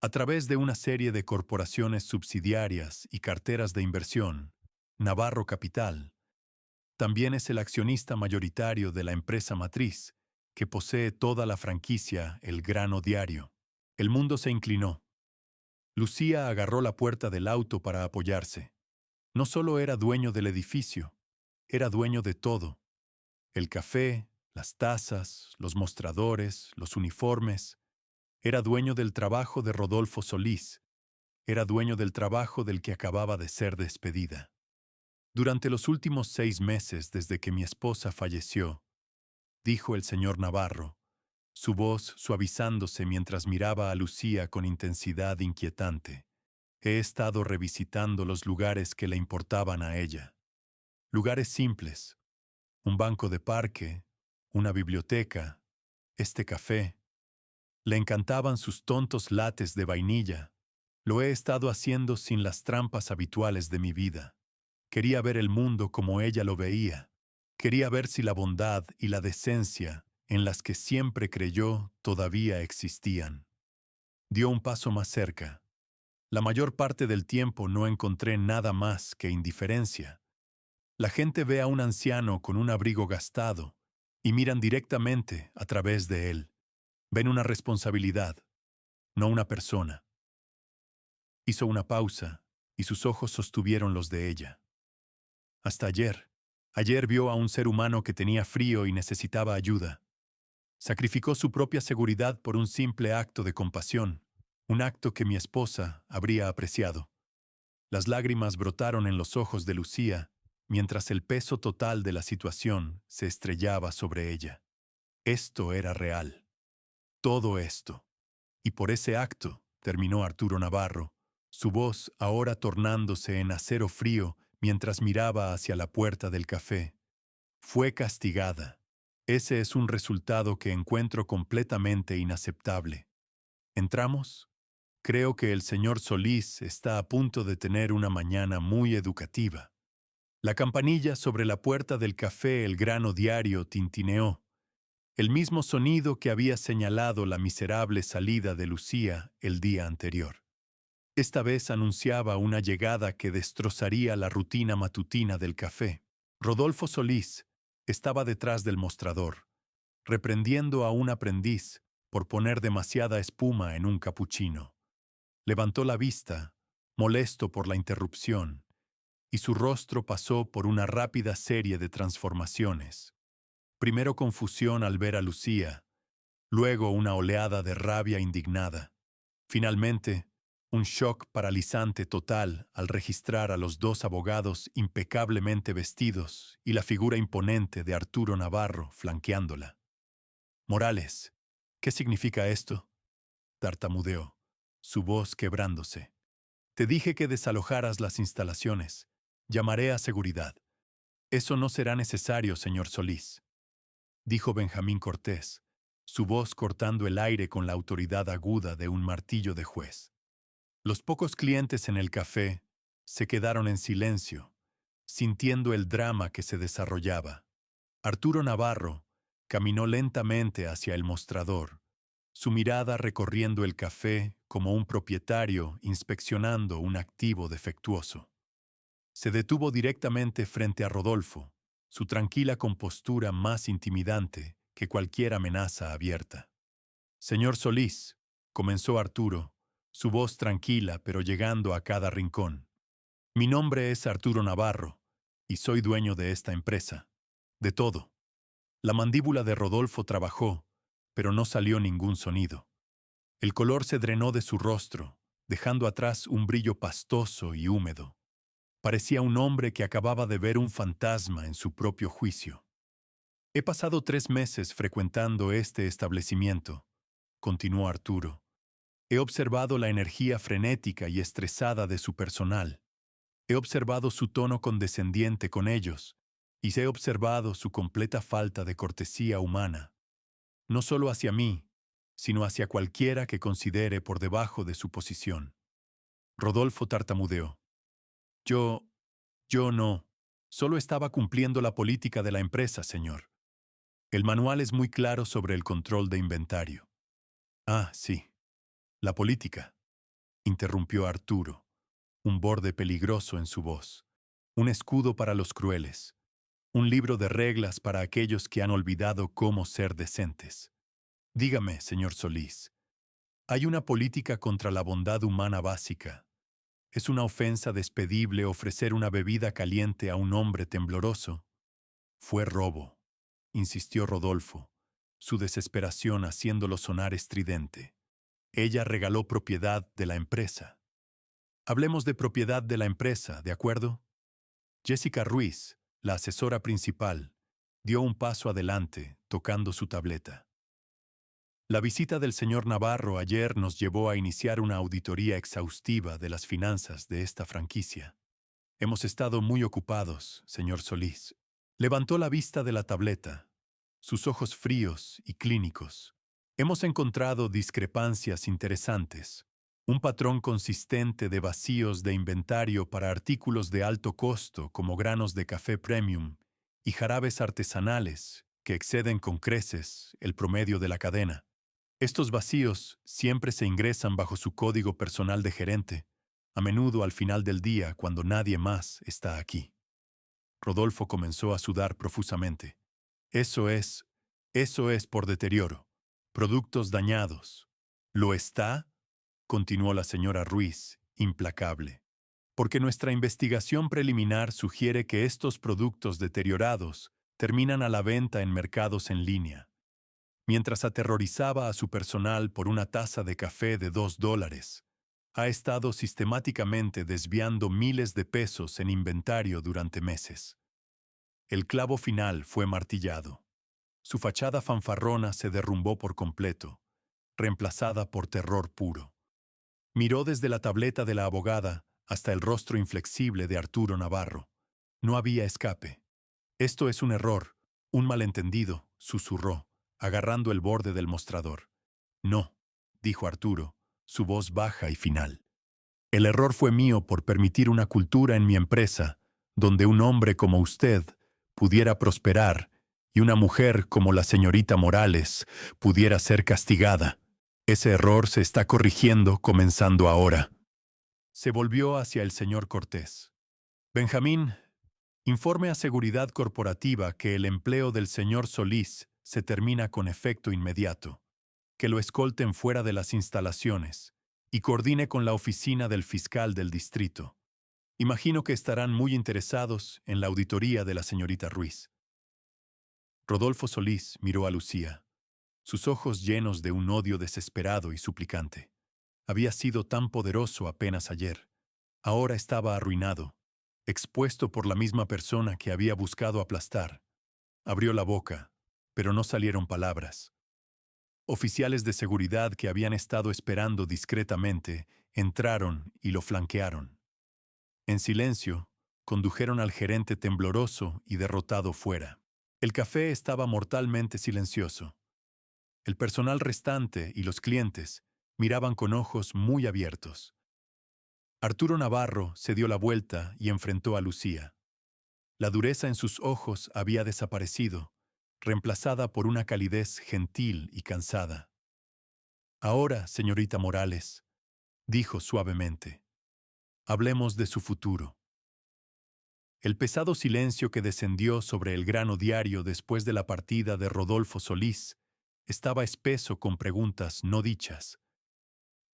A través de una serie de corporaciones subsidiarias y carteras de inversión, Navarro Capital también es el accionista mayoritario de la empresa matriz, que posee toda la franquicia El Grano Diario. El mundo se inclinó. Lucía agarró la puerta del auto para apoyarse. No solo era dueño del edificio, era dueño de todo. El café, las tazas, los mostradores, los uniformes. Era dueño del trabajo de Rodolfo Solís. Era dueño del trabajo del que acababa de ser despedida. Durante los últimos 6 meses desde que mi esposa falleció, dijo el señor Navarro, su voz suavizándose mientras miraba a Lucía con intensidad inquietante. He estado revisitando los lugares que le importaban a ella. Lugares simples, un banco de parque, una biblioteca, este café. Le encantaban sus tontos lates de vainilla. Lo he estado haciendo sin las trampas habituales de mi vida. Quería ver el mundo como ella lo veía. Quería ver si la bondad y la decencia en las que siempre creyó todavía existían. Dio un paso más cerca. La mayor parte del tiempo no encontré nada más que indiferencia. La gente ve a un anciano con un abrigo gastado y miran directamente a través de él. Ven una responsabilidad, no una persona. Hizo una pausa y sus ojos sostuvieron los de ella. Hasta ayer. Ayer vio a un ser humano que tenía frío y necesitaba ayuda. Sacrificó su propia seguridad por un simple acto de compasión, un acto que mi esposa habría apreciado. Las lágrimas brotaron en los ojos de Lucía, mientras el peso total de la situación se estrellaba sobre ella. Esto era real. Todo esto. Y por ese acto, terminó Arturo Navarro, su voz ahora tornándose en acero frío mientras miraba hacia la puerta del café. Fue castigada. Ese es un resultado que encuentro completamente inaceptable. ¿Entramos? Creo que el señor Solís está a punto de tener una mañana muy educativa. La campanilla sobre la puerta del café El Grano Diario tintineó, el mismo sonido que había señalado la miserable salida de Lucía el día anterior. Esta vez anunciaba una llegada que destrozaría la rutina matutina del café. Rodolfo Solís estaba detrás del mostrador, reprendiendo a un aprendiz por poner demasiada espuma en un capuchino. Levantó la vista, molesto por la interrupción, y su rostro pasó por una rápida serie de transformaciones. Primero confusión al ver a Lucía, luego una oleada de rabia indignada. Finalmente, un shock paralizante total al registrar a los dos abogados impecablemente vestidos y la figura imponente de Arturo Navarro flanqueándola. Morales, ¿qué significa esto? Tartamudeó, su voz quebrándose. Te dije que desalojaras las instalaciones. Llamaré a seguridad. Eso no será necesario, señor Solís, dijo Benjamín Cortés, su voz cortando el aire con la autoridad aguda de un martillo de juez. Los pocos clientes en el café se quedaron en silencio, sintiendo el drama que se desarrollaba. Arturo Navarro caminó lentamente hacia el mostrador, su mirada recorriendo el café como un propietario inspeccionando un activo defectuoso. Se detuvo directamente frente a Rodolfo, su tranquila compostura más intimidante que cualquier amenaza abierta. Señor Solís, comenzó Arturo, su voz tranquila pero llegando a cada rincón. Mi nombre es Arturo Navarro, y soy dueño de esta empresa. De todo. La mandíbula de Rodolfo trabajó, pero no salió ningún sonido. El color se drenó de su rostro, dejando atrás un brillo pastoso y húmedo. Parecía un hombre que acababa de ver un fantasma en su propio juicio. He pasado 3 meses frecuentando este establecimiento, continuó Arturo. He observado la energía frenética y estresada de su personal. He observado su tono condescendiente con ellos, y he observado su completa falta de cortesía humana, no solo hacia mí, sino hacia cualquiera que considere por debajo de su posición. Rodolfo tartamudeó. Yo, yo no. Solo estaba cumpliendo la política de la empresa, señor. El manual es muy claro sobre el control de inventario. Ah, sí. La política, interrumpió Arturo, un borde peligroso en su voz. Un escudo para los crueles. Un libro de reglas para aquellos que han olvidado cómo ser decentes. Dígame, señor Solís, ¿hay una política contra la bondad humana básica? ¿Es una ofensa despedible ofrecer una bebida caliente a un hombre tembloroso? Fue robo, insistió Rodolfo, su desesperación haciéndolo sonar estridente. Ella regaló propiedad de la empresa. Hablemos de propiedad de la empresa, ¿de acuerdo? Jessica Ruiz, la asesora principal, dio un paso adelante, tocando su tableta. La visita del señor Navarro ayer nos llevó a iniciar una auditoría exhaustiva de las finanzas de esta franquicia. Hemos estado muy ocupados, señor Solís. Levantó la vista de la tableta, sus ojos fríos y clínicos. Hemos encontrado discrepancias interesantes, un patrón consistente de vacíos de inventario para artículos de alto costo como granos de café premium y jarabes artesanales que exceden con creces el promedio de la cadena. Estos vacíos siempre se ingresan bajo su código personal de gerente, a menudo al final del día cuando nadie más está aquí. Rodolfo comenzó a sudar profusamente. Eso es por deterioro. Productos dañados. ¿Lo está? Continuó la señora Ruiz, implacable. Porque nuestra investigación preliminar sugiere que estos productos deteriorados terminan a la venta en mercados en línea. Mientras aterrorizaba a su personal por una taza de café de $2, ha estado sistemáticamente desviando miles de pesos en inventario durante meses. El clavo final fue martillado. Su fachada fanfarrona se derrumbó por completo, reemplazada por terror puro. Miró desde la tableta de la abogada hasta el rostro inflexible de Arturo Navarro. No había escape. Esto es un error, un malentendido, susurró, agarrando el borde del mostrador. No, dijo Arturo, su voz baja y final. El error fue mío por permitir una cultura en mi empresa donde un hombre como usted pudiera prosperar y una mujer como la señorita Morales pudiera ser castigada. Ese error se está corrigiendo comenzando ahora. Se volvió hacia el señor Cortés. Benjamín, informe a Seguridad Corporativa que el empleo del señor Solís se termina con efecto inmediato, que lo escolten fuera de las instalaciones y coordine con la oficina del fiscal del distrito. Imagino que estarán muy interesados en la auditoría de la señorita Ruiz. Rodolfo Solís miró a Lucía, sus ojos llenos de un odio desesperado y suplicante. Había sido tan poderoso apenas ayer. Ahora estaba arruinado, expuesto por la misma persona que había buscado aplastar. Abrió la boca, pero no salieron palabras. Oficiales de seguridad que habían estado esperando discretamente entraron y lo flanquearon. En silencio, condujeron al gerente tembloroso y derrotado fuera. El café estaba mortalmente silencioso. El personal restante y los clientes miraban con ojos muy abiertos. Arturo Navarro se dio la vuelta y enfrentó a Lucía. La dureza en sus ojos había desaparecido, reemplazada por una calidez gentil y cansada. Ahora, señorita Morales, dijo suavemente, hablemos de su futuro. El pesado silencio que descendió sobre el grano diario después de la partida de Rodolfo Solís estaba espeso con preguntas no dichas.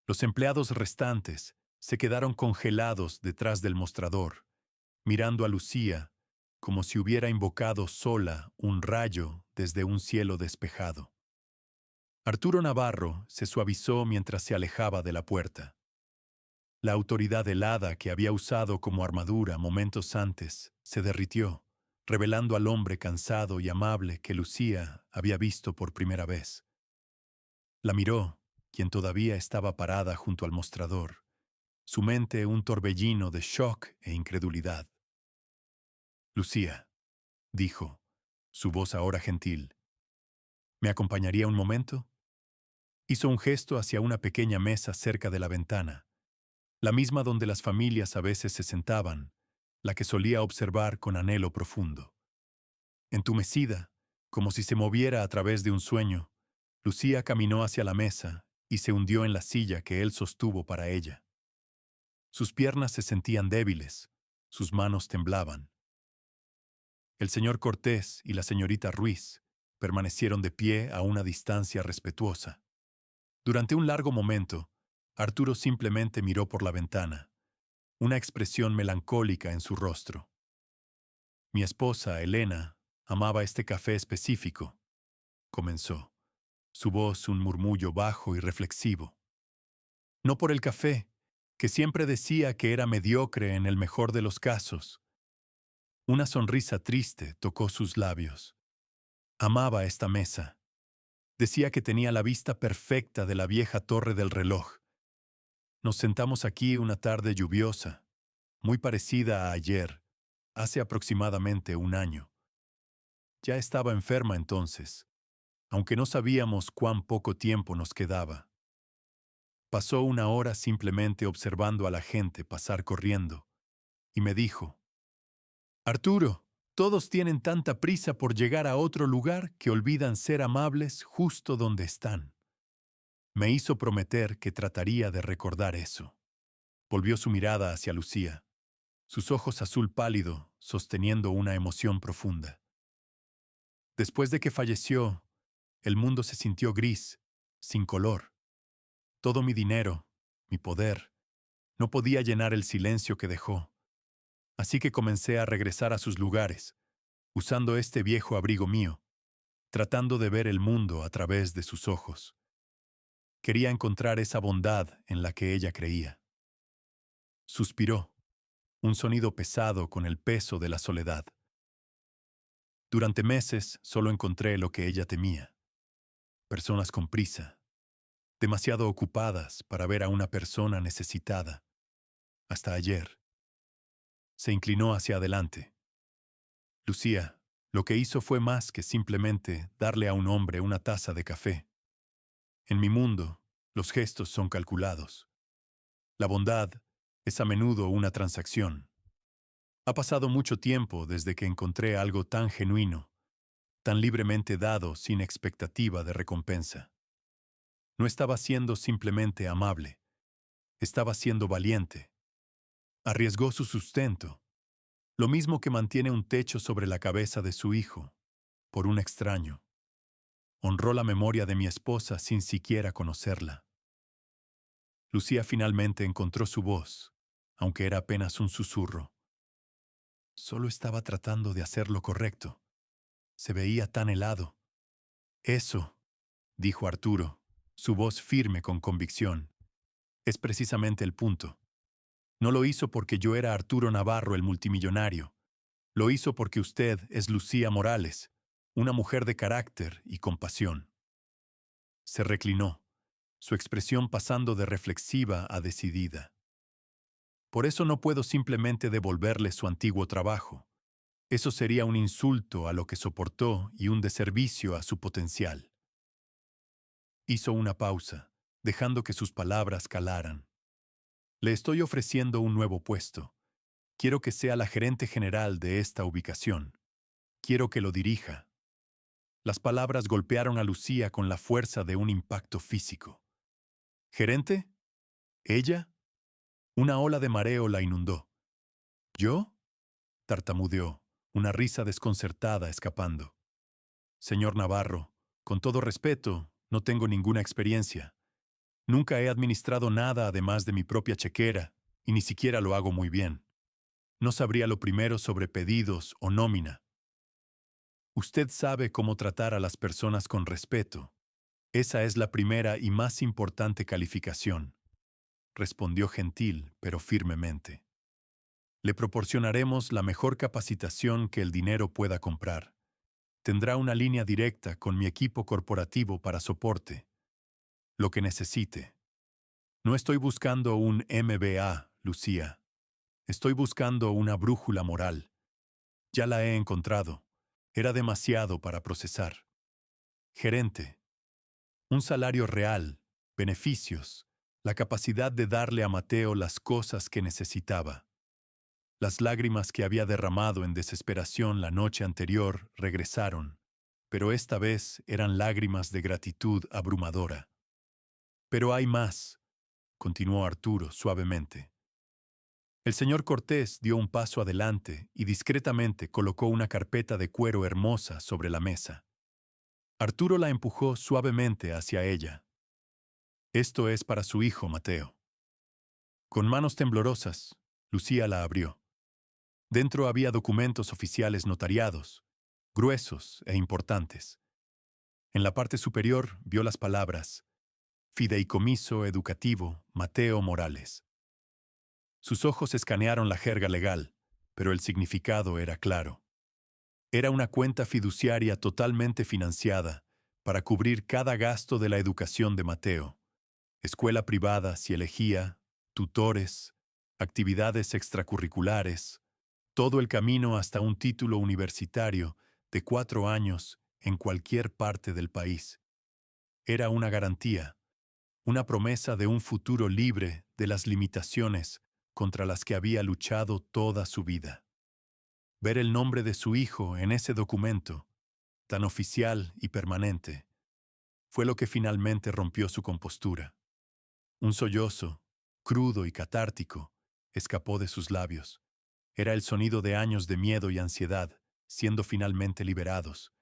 Los empleados restantes se quedaron congelados detrás del mostrador, mirando a Lucía como si hubiera invocado sola un rayo desde un cielo despejado. Arturo Navarro se suavizó mientras se alejaba de la puerta. La autoridad helada que había usado como armadura momentos antes se derritió, revelando al hombre cansado y amable que Lucía había visto por primera vez. La miró, quien todavía estaba parada junto al mostrador, su mente un torbellino de shock e incredulidad. Lucía, dijo, su voz ahora gentil, ¿me acompañaría un momento? Hizo un gesto hacia una pequeña mesa cerca de la ventana, la misma donde las familias a veces se sentaban, la que solía observar con anhelo profundo. Entumecida, como si se moviera a través de un sueño, Lucía caminó hacia la mesa y se hundió en la silla que él sostuvo para ella. Sus piernas se sentían débiles, sus manos temblaban. El señor Cortés y la señorita Ruiz permanecieron de pie a una distancia respetuosa. Durante un largo momento, Arturo simplemente miró por la ventana, una expresión melancólica en su rostro. Mi esposa, Elena, amaba este café específico, comenzó, su voz un murmullo bajo y reflexivo. No por el café, que siempre decía que era mediocre en el mejor de los casos. Una sonrisa triste tocó sus labios. Amaba esta mesa. Decía que tenía la vista perfecta de la vieja torre del reloj. Nos sentamos aquí una tarde lluviosa, muy parecida a ayer, hace aproximadamente un año. Ya estaba enferma entonces, aunque no sabíamos cuán poco tiempo nos quedaba. Pasó una hora simplemente observando a la gente pasar corriendo, y me dijo, Arturo, todos tienen tanta prisa por llegar a otro lugar que olvidan ser amables justo donde están. Me hizo prometer que trataría de recordar eso. Volvió su mirada hacia Lucía, sus ojos azul pálido sosteniendo una emoción profunda. Después de que falleció, el mundo se sintió gris, sin color. Todo mi dinero, mi poder, no podía llenar el silencio que dejó. Así que comencé a regresar a sus lugares, usando este viejo abrigo mío, tratando de ver el mundo a través de sus ojos. Quería encontrar esa bondad en la que ella creía. Suspiró, un sonido pesado con el peso de la soledad. Durante meses solo encontré lo que ella temía. Personas con prisa, demasiado ocupadas para ver a una persona necesitada. Hasta ayer. Se inclinó hacia adelante. Lucía, lo que hizo fue más que simplemente darle a un hombre una taza de café. En mi mundo, los gestos son calculados. La bondad es a menudo una transacción. Ha pasado mucho tiempo desde que encontré algo tan genuino, tan libremente dado sin expectativa de recompensa. No estaba siendo simplemente amable, estaba siendo valiente. Arriesgó su sustento, lo mismo que mantiene un techo sobre la cabeza de su hijo, por un extraño. Honró la memoria de mi esposa sin siquiera conocerla. Lucía finalmente encontró su voz, aunque era apenas un susurro. Solo estaba tratando de hacer lo correcto. Se veía tan helado. Eso, dijo Arturo, su voz firme con convicción, es precisamente el punto. No lo hizo porque yo era Arturo Navarro el multimillonario. Lo hizo porque usted es Lucía Morales, una mujer de carácter y compasión. Se reclinó, su expresión pasando de reflexiva a decidida. Por eso no puedo simplemente devolverle su antiguo trabajo. Eso sería un insulto a lo que soportó y un deservicio a su potencial. Hizo una pausa, dejando que sus palabras calaran. Le estoy ofreciendo un nuevo puesto. Quiero que sea la gerente general de esta ubicación. Quiero que lo dirija. Las palabras golpearon a Lucía con la fuerza de un impacto físico. ¿Gerente? ¿Ella? Una ola de mareo la inundó. ¿Yo? Tartamudeó, una risa desconcertada escapando. Señor Navarro, con todo respeto, no tengo ninguna experiencia. Nunca he administrado nada además de mi propia chequera, y ni siquiera lo hago muy bien. No sabría lo primero sobre pedidos o nómina. Usted sabe cómo tratar a las personas con respeto. Esa es la primera y más importante calificación, respondió gentil, pero firmemente. Le proporcionaremos la mejor capacitación que el dinero pueda comprar. Tendrá una línea directa con mi equipo corporativo para soporte. Lo que necesite. No estoy buscando un MBA, Lucía. Estoy buscando una brújula moral. Ya la he encontrado. Era demasiado para procesar. Gerente. Un salario real, beneficios, la capacidad de darle a Mateo las cosas que necesitaba. Las lágrimas que había derramado en desesperación la noche anterior regresaron, pero esta vez eran lágrimas de gratitud abrumadora. Pero hay más, continuó Arturo suavemente. El señor Cortés dio un paso adelante y discretamente colocó una carpeta de cuero hermosa sobre la mesa. Arturo la empujó suavemente hacia ella. Esto es para su hijo, Mateo. Con manos temblorosas, Lucía la abrió. Dentro había documentos oficiales notariados, gruesos e importantes. En la parte superior vio las palabras Fideicomiso Educativo Mateo Morales. Sus ojos escanearon la jerga legal, pero el significado era claro. Era una cuenta fiduciaria totalmente financiada para cubrir cada gasto de la educación de Mateo. Escuela privada si elegía, tutores, actividades extracurriculares, todo el camino hasta un título universitario de 4 años en cualquier parte del país. Era una garantía, una promesa de un futuro libre de las limitaciones contra las que había luchado toda su vida. Ver el nombre de su hijo en ese documento, tan oficial y permanente, fue lo que finalmente rompió su compostura. Un sollozo, crudo y catártico, escapó de sus labios. Era el sonido de años de miedo y ansiedad, siendo finalmente liberados,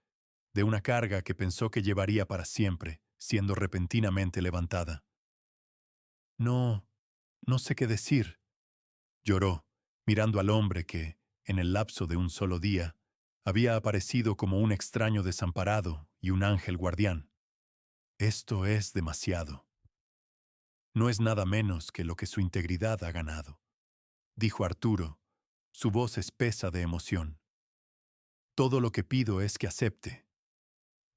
de una carga que pensó que llevaría para siempre, siendo repentinamente levantada. No, no sé qué decir, lloró, mirando al hombre que, en el lapso de un solo día, había aparecido como un extraño desamparado y un ángel guardián. Esto es demasiado. No es nada menos que lo que su integridad ha ganado, dijo Arturo, su voz espesa de emoción. Todo lo que pido es que acepte.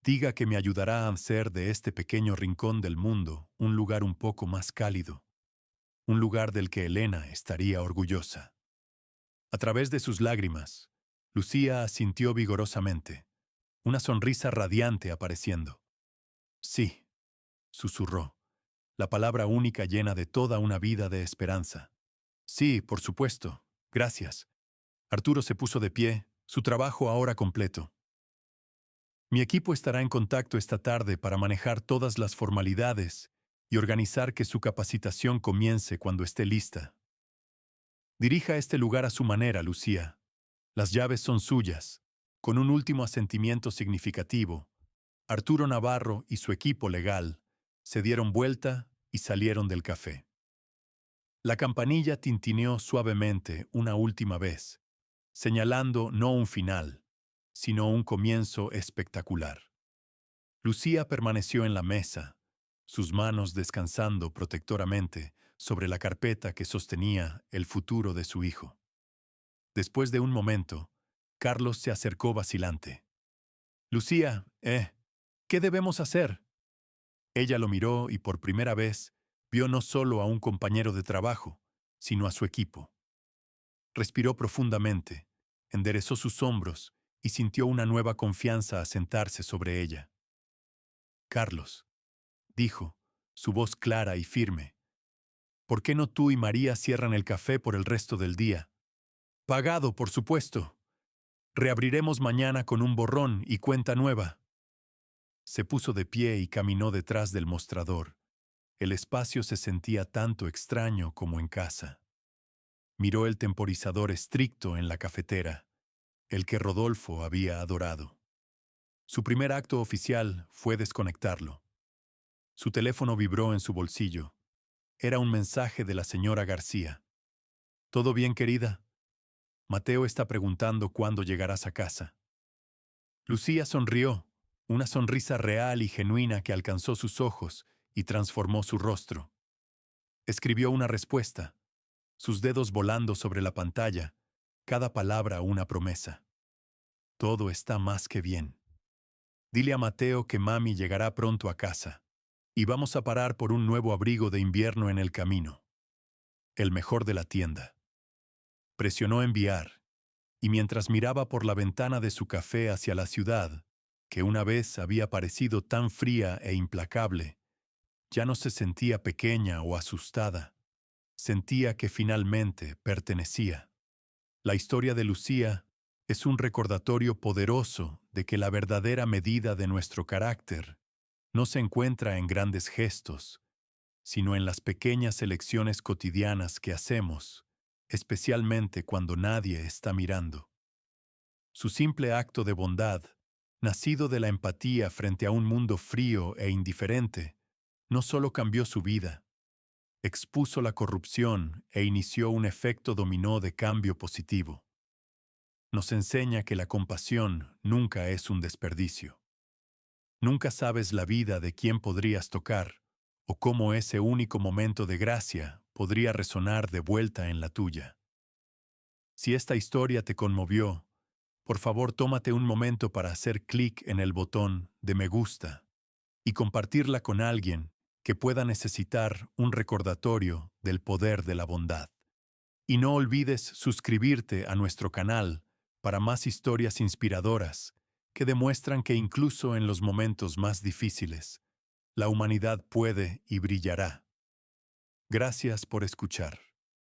Diga que me ayudará a hacer de este pequeño rincón del mundo un lugar un poco más cálido, un lugar del que Elena estaría orgullosa. A través de sus lágrimas, Lucía asintió vigorosamente, una sonrisa radiante apareciendo. Sí, susurró, la palabra única llena de toda una vida de esperanza. Sí, por supuesto, gracias. Arturo se puso de pie, su trabajo ahora completo. Mi equipo estará en contacto esta tarde para manejar todas las formalidades y organizar que su capacitación comience cuando esté lista. Dirija este lugar a su manera, Lucía. Las llaves son suyas. Con un último asentimiento significativo, Arturo Navarro y su equipo legal se dieron vuelta y salieron del café. La campanilla tintineó suavemente una última vez, señalando no un final, sino un comienzo espectacular. Lucía permaneció en la mesa, sus manos descansando protectoramente sobre la carpeta que sostenía el futuro de su hijo. Después de un momento, Carlos se acercó vacilante. Lucía, ¿qué debemos hacer? Ella lo miró y por primera vez vio no solo a un compañero de trabajo, sino a su equipo. Respiró profundamente, enderezó sus hombros y sintió una nueva confianza asentarse sobre ella. Carlos, dijo, su voz clara y firme, ¿Por qué no tú y María cierran el café por el resto del día? Pagado, por supuesto. Reabriremos mañana con un borrón y cuenta nueva. Se puso de pie y caminó detrás del mostrador. El espacio se sentía tanto extraño como en casa. Miró el temporizador estricto en la cafetera, el que Rodolfo había adorado. Su primer acto oficial fue desconectarlo. Su teléfono vibró en su bolsillo. Era un mensaje de la señora García. ¿Todo bien, querida? Mateo está preguntando cuándo llegarás a casa. Lucía sonrió, una sonrisa real y genuina que alcanzó sus ojos y transformó su rostro. Escribió una respuesta, sus dedos volando sobre la pantalla, cada palabra una promesa. Todo está más que bien. Dile a Mateo que mami llegará pronto a casa, y vamos a parar por un nuevo abrigo de invierno en el camino. El mejor de la tienda. Presionó enviar, y mientras miraba por la ventana de su café hacia la ciudad, que una vez había parecido tan fría e implacable, ya no se sentía pequeña o asustada. Sentía que finalmente pertenecía. La historia de Lucía es un recordatorio poderoso de que la verdadera medida de nuestro carácter no se encuentra en grandes gestos, sino en las pequeñas elecciones cotidianas que hacemos, especialmente cuando nadie está mirando. Su simple acto de bondad, nacido de la empatía frente a un mundo frío e indiferente, no solo cambió su vida, expuso la corrupción e inició un efecto dominó de cambio positivo. Nos enseña que la compasión nunca es un desperdicio. Nunca sabes la vida de quién podrías tocar, o cómo ese único momento de gracia podría resonar de vuelta en la tuya. Si esta historia te conmovió, por favor tómate un momento para hacer clic en el botón de me gusta y compartirla con alguien que pueda necesitar un recordatorio del poder de la bondad. Y no olvides suscribirte a nuestro canal para más historias inspiradoras que demuestran que incluso en los momentos más difíciles, la humanidad puede y brillará. Gracias por escuchar.